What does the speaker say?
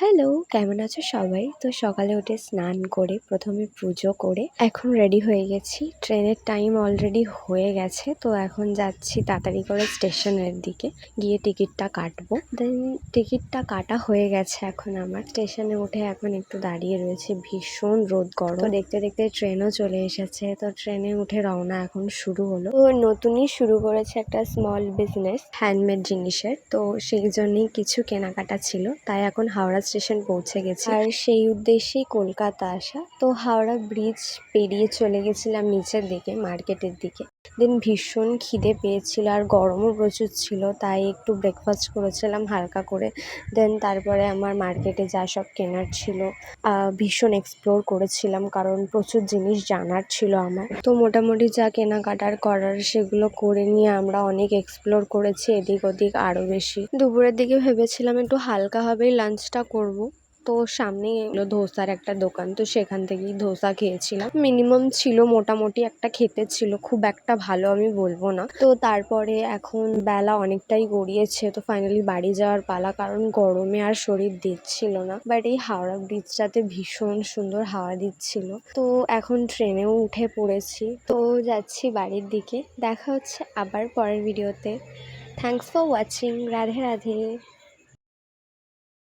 Hello, কেমন আছো সবাই? তো সকালে উঠে স্নান করে প্রথমে পুজো করে এখন রেডি হয়ে গেছি। ট্রেনের টাইম অলরেডি হয়ে গেছে, তো এখন যাচ্ছি তাড়াতাড়ি করে স্টেশনের দিকে, গিয়ে টিকিটটা কাটবো। দেন টিকিটটা কাটা হয়ে গেছে। এখন আমার স্টেশনে উঠে এখন একটু দাঁড়িয়ে রয়েছে, ভীষণ রোদ গরম। তো দেখতে দেখতে ট্রেনও চলে এসেছে, তো ট্রেনে উঠে রওনা এখন শুরু হলো। তো নতুনই শুরু করেছে একটা স্মল বিজনেস হ্যান্ডমেড জিনিসের, তো সেই জন্যই কিছু কেনাকাটা ছিল, তাই এখন হাওড়া স্টেশন পৌঁছে গেছি আর সেই উদ্দেশ্যেই কলকাতা আসা। তো হাওড়া ব্রিজ পেরিয়ে চলে গেছিলাম নিচের দিকে, মার্কেটের দিকে। দেন ভীষণ খিদে পেয়েছিল আর গরমও প্রচুর ছিল, তাই একটু ব্রেকফাস্ট করেছিলাম হালকা করে। দেন তারপরে আমার মার্কেটে যা সব কেনার ছিল ভীষণ এক্সপ্লোর করেছিলাম, কারণ প্রচুর জিনিস জানার ছিল আমার। তো মোটামুটি যা কেনাকাটার করার সেগুলো করে নিয়ে আমরা অনেক এক্সপ্লোর করেছি এদিক ওদিক আরও বেশি। দুপুরের দিকে ভেবেছিলাম একটু হালকাভাবেই লাঞ্চটা করব। তো সামনেই এলো ধোসার একটা দোকান, তো সেখান থেকেই ধোসা খেয়েছিলাম। মিনিমাম ছিল মোটামুটি একটা খেতে ছিল, খুব একটা ভালো আমি বলবো না। তো তারপরে এখন বেলা অনেকটাই গড়িয়েছে, তো ফাইনালি বাড়ি যাওয়ার পালা, কারণ গরমে আর শরীর দিচ্ছিল না। বাট এই হাওড়া ব্রিজটাতে ভীষণ সুন্দর হাওয়া দিচ্ছিল। তো এখন ট্রেনেও উঠে পড়েছি, তো যাচ্ছি বাড়ির দিকে। দেখা হচ্ছে আবার পরের ভিডিওতে। Thanks for watching. Radhe Radhe.